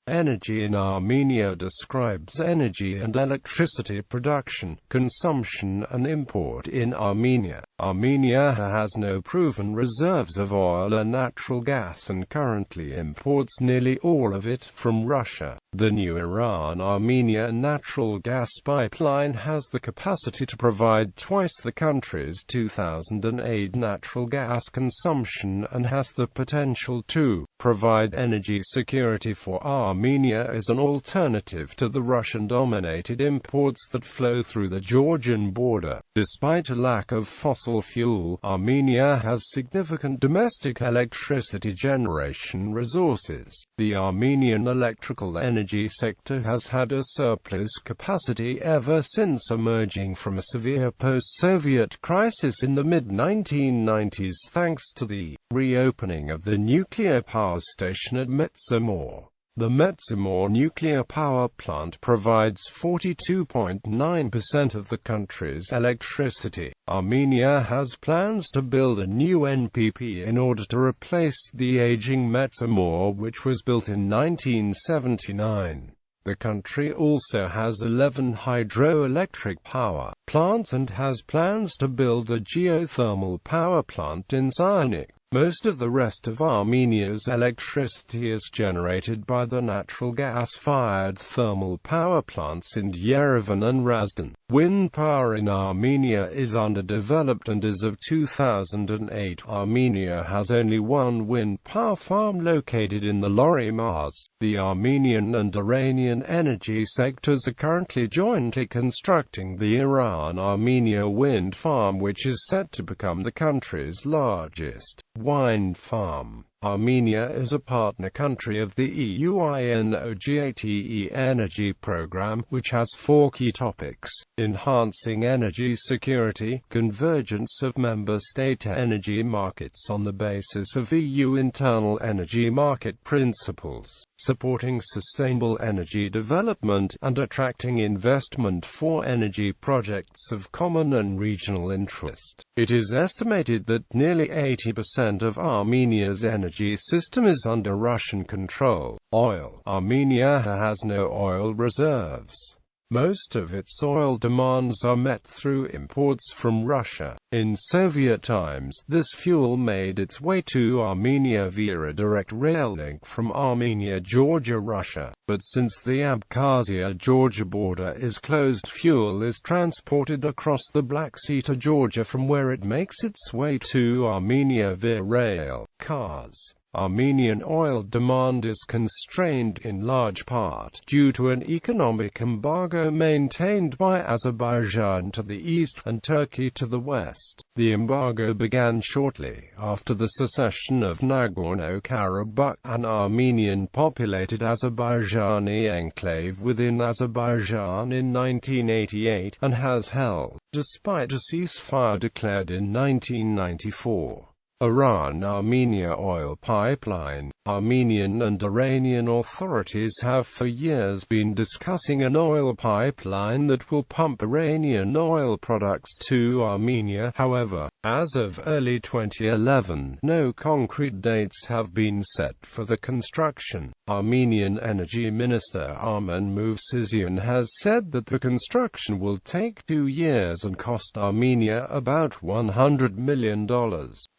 Energy in Armenia describes energy and electricity production, consumption and import in Armenia. Armenia has no proven reserves of oil and natural gas and currently imports nearly all of it from Russia. The new Iran-Armenia Natural Gas Pipeline has the capacity to provide twice the country's 2008 natural gas consumption and has the potential to provide energy security for Armenia as an alternative to the Russian-dominated imports that flow through the Georgian border. Despite a lack of fossil fuel, Armenia has significant domestic electricity generation resources. The Armenian electrical energy sector has had a surplus capacity ever since emerging from a severe post-Soviet crisis in the mid-1990s thanks to the reopening of the nuclear power station at Metsamor. The Metsamor nuclear power plant provides 42.9% of the country's electricity. Armenia has plans to build a new NPP in order to replace the aging Metsamor, which was built in 1979. The country also has 11 hydroelectric power plants and has plans to build a geothermal power plant in Sarnik. Most of the rest of Armenia's electricity is generated by the natural gas-fired thermal power plants in Yerevan and Razdan. Wind power in Armenia is underdeveloped and as of 2008, Armenia has only one wind power farm located in the Lori Mars. The Armenian and Iranian energy sectors are currently jointly constructing the Iran-Armenia wind farm, which is set to become the country's largest wind farm. Armenia is a partner country of the EU-INOGATE energy program, which has 4 key topics: enhancing energy security, convergence of member state energy markets on the basis of EU internal energy market principles, supporting sustainable energy development, and attracting investment for energy projects of common and regional interest. It is estimated that nearly 80% of Armenia's energy system is under Russian control. Oil. Armenia has no oil reserves. Most of its oil demands are met through imports from Russia. In Soviet times, this fuel made its way to Armenia via a direct rail link from Armenia, Georgia, Russia. But since the Abkhazia-Georgia border is closed, fuel is transported across the Black Sea to Georgia, from where it makes its way to Armenia via rail cars. Armenian oil demand is constrained in large part due to an economic embargo maintained by Azerbaijan to the east and Turkey to the west. The embargo began shortly after the secession of Nagorno-Karabakh, an Armenian-populated Azerbaijani enclave within Azerbaijan, in 1988, and has held, despite a ceasefire declared in 1994. Iran-Armenia oil pipeline. Armenian and Iranian authorities have for years been discussing an oil pipeline that will pump Iranian oil products to Armenia. However, as of early 2011, no concrete dates have been set for the construction. Armenian Energy Minister Armen Movsisyan has said that the construction will take 2 years and cost Armenia about $100 million.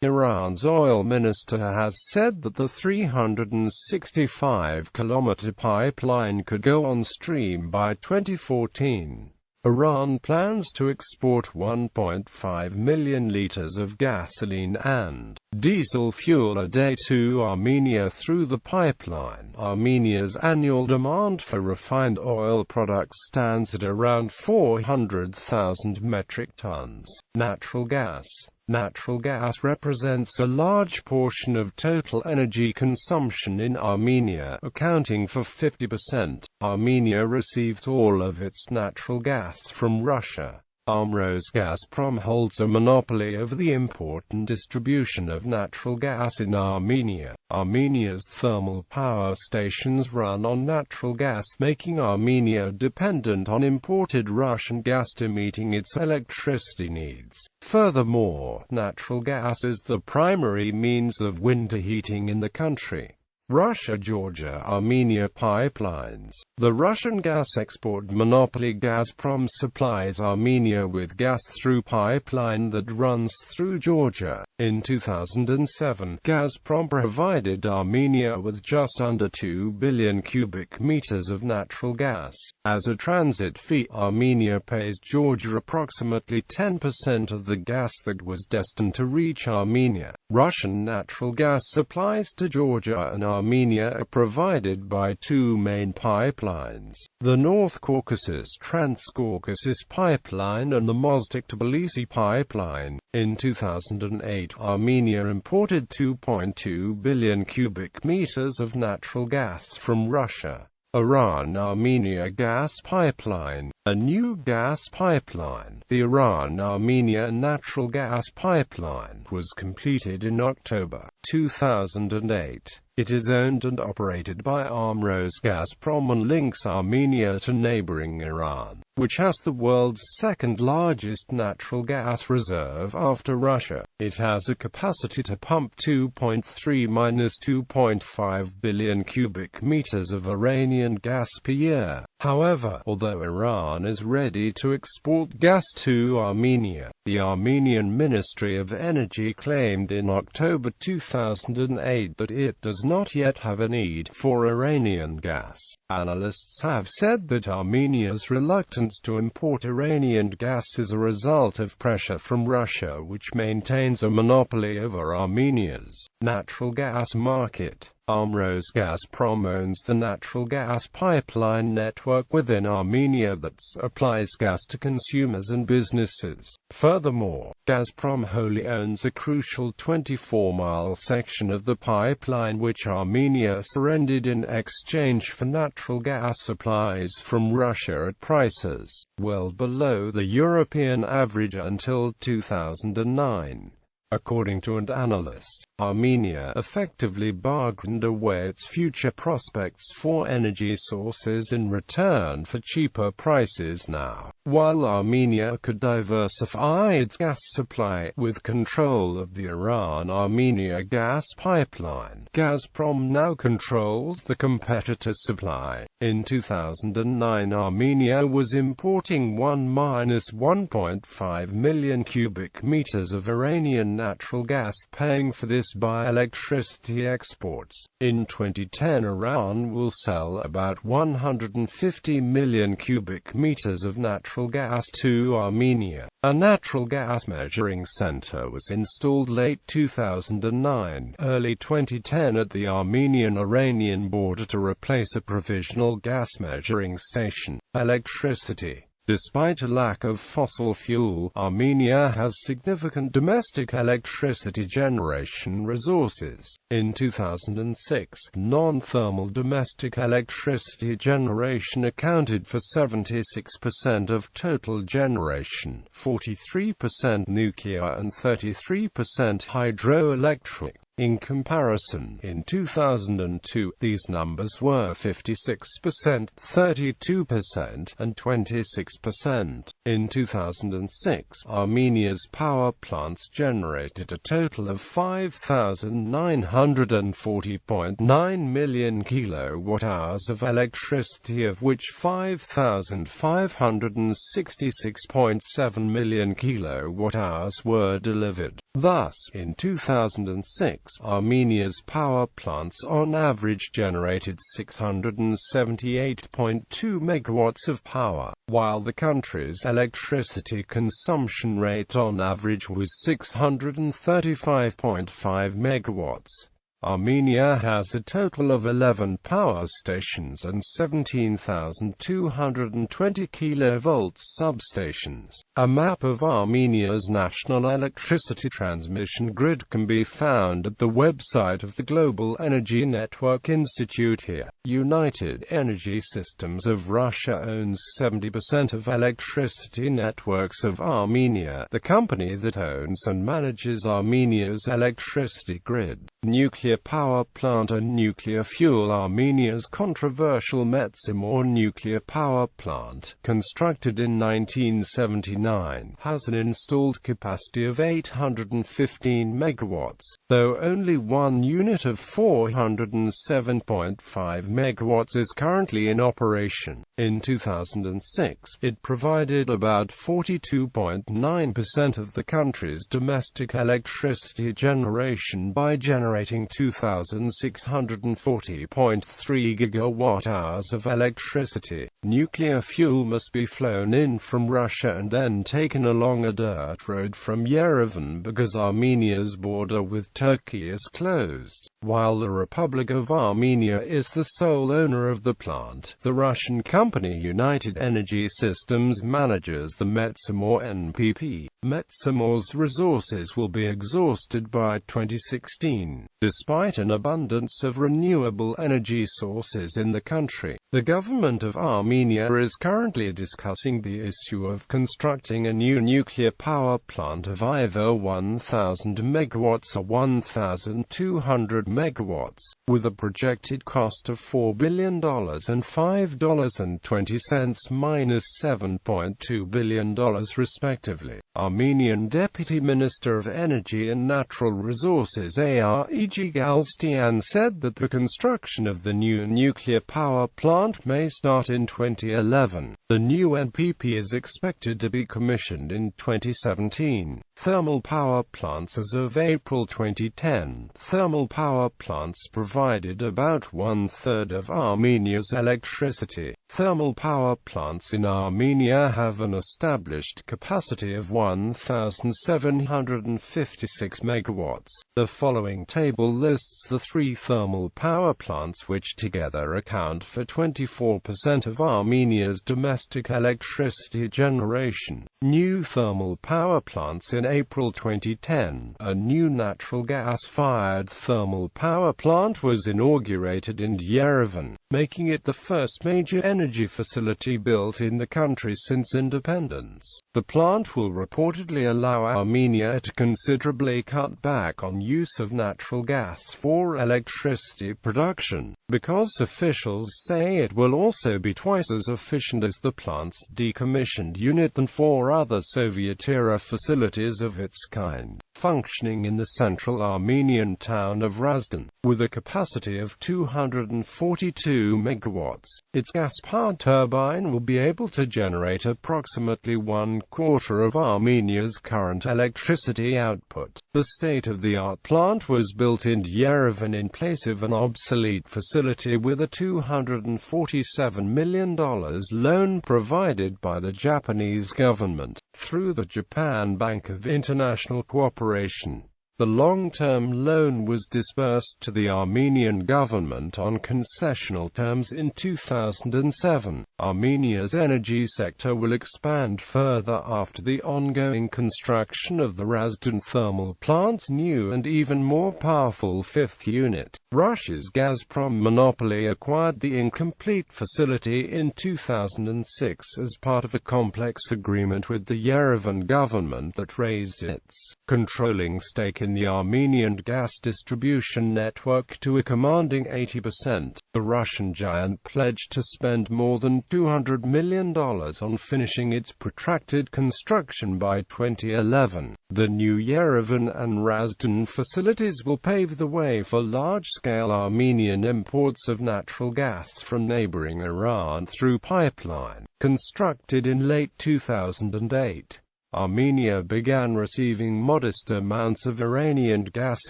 Iran's oil minister has said that the 365-kilometer pipeline could go on stream by 2014. Iran plans to export 1.5 million liters of gasoline and diesel fuel a day to Armenia through the pipeline. Armenia's annual demand for refined oil products stands at around 400,000 metric tons. Natural gas. Natural gas represents a large portion of total energy consumption in Armenia, accounting for 50%. Armenia receives all of its natural gas from Russia. Gazprom holds a monopoly over the import and distribution of natural gas in Armenia. Armenia's thermal power stations run on natural gas, making Armenia dependent on imported Russian gas to meeting its electricity needs. Furthermore, natural gas is the primary means of winter heating in the country. Russia-Georgia-Armenia pipelines. The Russian gas export monopoly Gazprom supplies Armenia with gas through pipeline that runs through Georgia. In 2007, Gazprom provided Armenia with just under 2 billion cubic meters of natural gas. As a transit fee, Armenia pays Georgia approximately 10% of the gas that was destined to reach Armenia. Russian natural gas supplies to Georgia and Armenia are provided by two main pipelines: the North Caucasus-Trans-Caucasus Pipeline and the Mozdok-Tbilisi Pipeline. In 2008, Armenia imported 2.2 billion cubic meters of natural gas from Russia. Iran-Armenia Gas Pipeline. A new gas pipeline, the Iran-Armenia Natural Gas Pipeline, was completed in October 2008. It is owned and operated by Gazprom and links Armenia to neighboring Iran, which has the world's second-largest natural gas reserve after Russia. It has a capacity to pump 2.3–2.5 billion cubic meters of Iranian gas per year. However, although Iran is ready to export gas to Armenia, the Armenian Ministry of Energy claimed in October 2008 that it does not yet have a need for Iranian gas. Analysts have said that Armenia's reluctance to import Iranian gas is a result of pressure from Russia, which maintains a monopoly over Armenia's natural gas market. Gazprom owns the natural gas pipeline network within Armenia that supplies gas to consumers and businesses. Furthermore, Gazprom wholly owns a crucial 24-mile section of the pipeline which Armenia surrendered in exchange for natural gas supplies from Russia at prices well below the European average until 2009. According to an analyst, Armenia effectively bargained away its future prospects for energy sources in return for cheaper prices now. While Armenia could diversify its gas supply with control of the Iran-Armenia gas pipeline, Gazprom now controls the competitor's supply. In 2009, Armenia was importing 1–1.5 million cubic meters of Iranian natural gas, paying for this by electricity exports. In 2010, Iran will sell about 150 million cubic meters of natural gas to Armenia. A natural gas measuring center was installed late 2009, early 2010 at the Armenian-Iranian border to replace a provisional gas measuring station. Electricity. Despite a lack of fossil fuel, Armenia has significant domestic electricity generation resources. In 2006, non-thermal domestic electricity generation accounted for 76% of total generation, 43% nuclear and 33% hydroelectric. In comparison, in 2002, these numbers were 56%, 32%, and 26%. In 2006, Armenia's power plants generated a total of 5,940.9 million kilowatt-hours of electricity, of which 5,566.7 million kilowatt-hours were delivered. Thus, in 2006, Armenia's power plants on average generated 678.2 megawatts of power, while the country's electricity consumption rate on average was 635.5 megawatts. Armenia has a total of 11 power stations and 17,220 kV substations. A map of Armenia's national electricity transmission grid can be found at the website of the Global Energy Network Institute here. United Energy Systems of Russia owns 70% of electricity networks of Armenia, the company that owns and manages Armenia's electricity grid. Nuclear nuclear power plant and nuclear fuel. Armenia's controversial Metsamor nuclear power plant, constructed in 1979, has an installed capacity of 815 megawatts, though only one unit of 407.5 megawatts is currently in operation. In 2006, it provided about 42.9% of the country's domestic electricity generation by generating 2,640.3 gigawatt-hours of electricity. Nuclear fuel must be flown in from Russia and then taken along a dirt road from Yerevan because Armenia's border with Turkey is closed. While the Republic of Armenia is the sole owner of the plant, the Russian company United Energy Systems manages the Metsamor NPP. Metsamor's resources will be exhausted by 2016. Despite an abundance of renewable energy sources in the country, the government of Armenia is currently discussing the issue of constructing a new nuclear power plant of either 1,000 megawatts or 1,200 megawatts, with a projected cost of $4 billion and $5.20 minus $7.2 billion respectively. Armenian Deputy Minister of Energy and Natural Resources Areg Galstian said that the construction of the new nuclear power plant may start in 2011. The new NPP is expected to be commissioned in 2017. Thermal power plants. As of April 2010, thermal power plants provided about one-third of Armenia's electricity. Thermal power plants in Armenia have an established capacity of 1,756 megawatts. The following table lists the three thermal power plants which together account for 24% of Armenia's domestic electricity generation. New thermal power plants. In April 2010, a new natural gas-fired thermal power plant was inaugurated in Yerevan, making it the first major energy facility built in the country since independence. The plant will reportedly allow Armenia to considerably cut back on use of natural gas for electricity production, because officials say it will also be twice as efficient as the plant's decommissioned unit than four other Soviet-era facilities of its kind, functioning in the central Armenian town of Rusden, with a capacity of 242 megawatts. Its gas-powered turbine will be able to generate approximately one-quarter of Armenia's current electricity output. The state-of-the-art plant was built in Yerevan in place of an obsolete facility with a $247 million loan provided by the Japanese government, through the Japan Bank of International Cooperation. The long-term loan was disbursed to the Armenian government on concessional terms in 2007. Armenia's energy sector will expand further after the ongoing construction of the Rusden thermal plant's new and even more powerful fifth unit. Russia's Gazprom monopoly acquired the incomplete facility in 2006 as part of a complex agreement with the Yerevan government that raised its controlling stake in the Armenian gas distribution network to a commanding 80%. The Russian giant pledged to spend more than $200 million on finishing its protracted construction by 2011. The new Yerevan and Rusden facilities will pave the way for large-scale Armenian imports of natural gas from neighboring Iran through pipeline. Constructed in late 2008, Armenia began receiving modest amounts of Iranian gas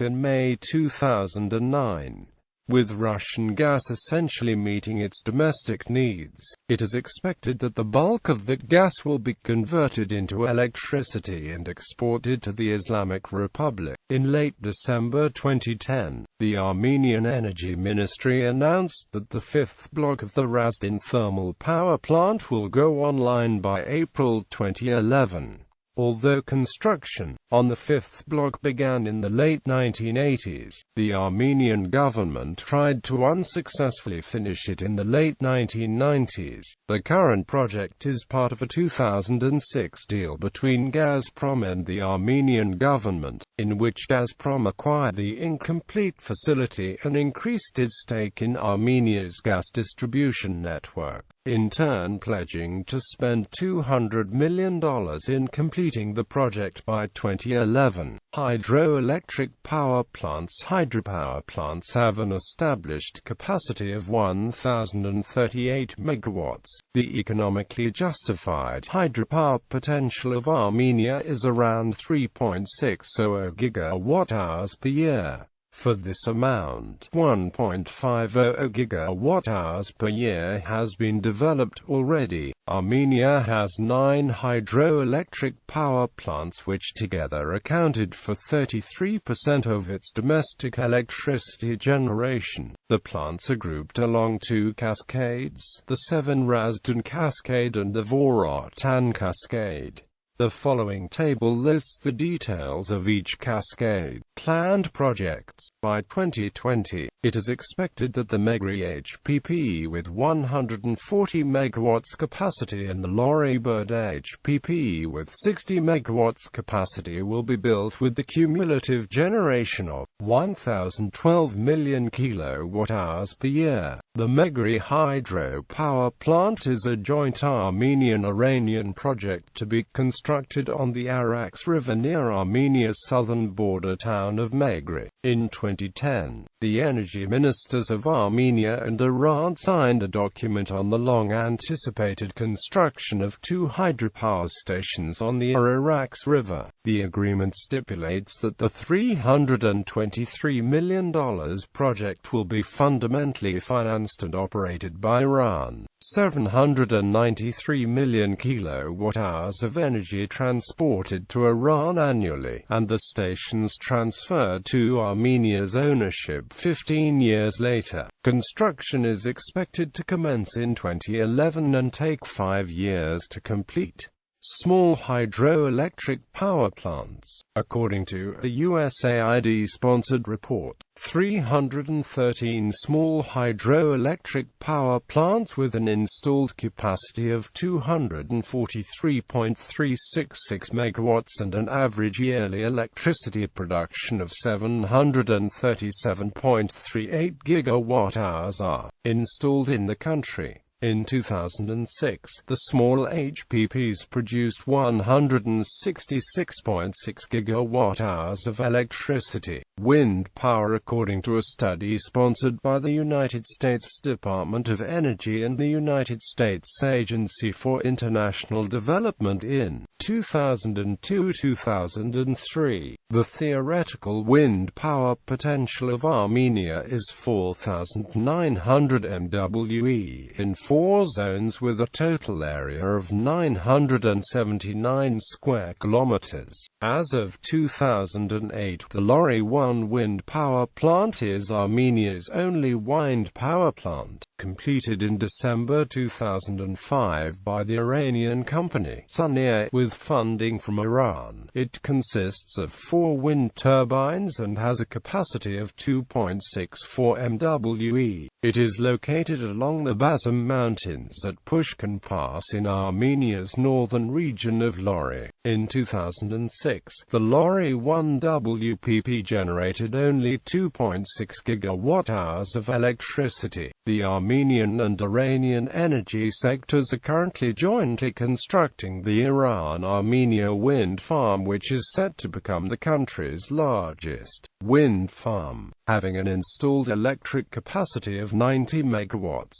in May 2009. With Russian gas essentially meeting its domestic needs, it is expected that the bulk of that gas will be converted into electricity and exported to the Islamic Republic. In late December 2010, the Armenian Energy Ministry announced that the fifth block of the Rusden thermal power plant will go online by April 2011. Although construction on the fifth block began in the late 1980s, the Armenian government tried to unsuccessfully finish it in the late 1990s. The current project is part of a 2006 deal between Gazprom and the Armenian government, in which Gazprom acquired the incomplete facility and increased its stake in Armenia's gas distribution network, in turn pledging to spend $200 million in completing the project by 2011. Hydroelectric power plants. Hydropower plants have an established capacity of 1,038 megawatts. The economically justified hydropower potential of Armenia is around 3.60 gigawatt-hours per year. For this amount, 1.50 gigawatt-hours per year has been developed already. Armenia has 9 hydroelectric power plants which together accounted for 33% of its domestic electricity generation. The plants are grouped along 2 cascades, the Seven-Razdan Cascade and the Vorotan Cascade. The following table lists the details of each cascade. Planned projects. By 2020, it is expected that the Megri HPP with 140 megawatts capacity and the Lori-Bird HPP with 60 megawatts capacity will be built with the cumulative generation of 1,012 million kilowatt-hours per year. The Megri hydro power plant is a joint Armenian-Iranian project to be constructed on the Arax River near Armenia's southern border town of Megri. In 2010, the energy ministers of Armenia and Iran signed a document on the long-anticipated construction of 2 hydropower stations on the Arax River. The agreement stipulates that the $323 million project will be fundamentally financed and operated by Iran. 793 million kilowatt-hours of energy transported to Iran annually, and the stations transferred to Armenia's ownership 15 years later. Construction is expected to commence in 2011 and take 5 years to complete. Small hydroelectric power plants. According to a USAID-sponsored report, 313 small hydroelectric power plants with an installed capacity of 243.366 megawatts and an average yearly electricity production of 737.38 gigawatt-hours are installed in the country. In 2006, the small HPPs produced 166.6 gigawatt-hours of electricity. Wind power. According to a study sponsored by the United States Department of Energy and the United States Agency for International Development in 2002-2003, the theoretical wind power potential of Armenia is 4,900 MWe in 4 zones with a total area of 979 square kilometers. As of 2008, the Lori-1 wind power plant is Armenia's only wind power plant, completed in December 2005 by the Iranian company Sunir with funding from Iran. It consists of 4 wind turbines and has a capacity of 2.64 MWe. It is located along the Bazam Mountains at Pushkin Pass in Armenia's northern region of Lori. In 2006, the Lori-1 WPP generated only 2.6 gigawatt-hours of electricity. The Armenian and Iranian energy sectors are currently jointly constructing the Iran-Armenia wind farm, which is set to become the country's largest wind farm, having an installed electric capacity of 90 megawatts.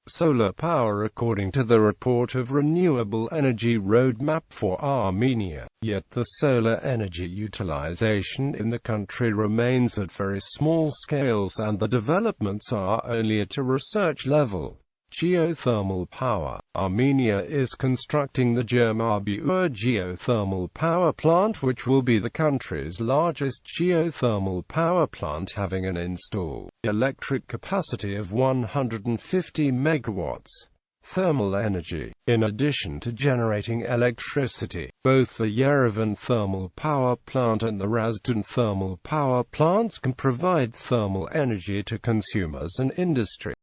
Solar power. According to the report of Renewable Energy Roadmap for Armenia, yet the solar energy utilization in the country remains at very small scales and the developments are only at a research level. Geothermal power. Armenia is constructing the Germabur geothermal power plant, which will be the country's largest geothermal power plant, having an installed electric capacity of 150 megawatts. thermal energy. In addition to generating electricity, both the Yerevan thermal power plant and the Razdan thermal power plants can provide thermal energy to consumers and industry.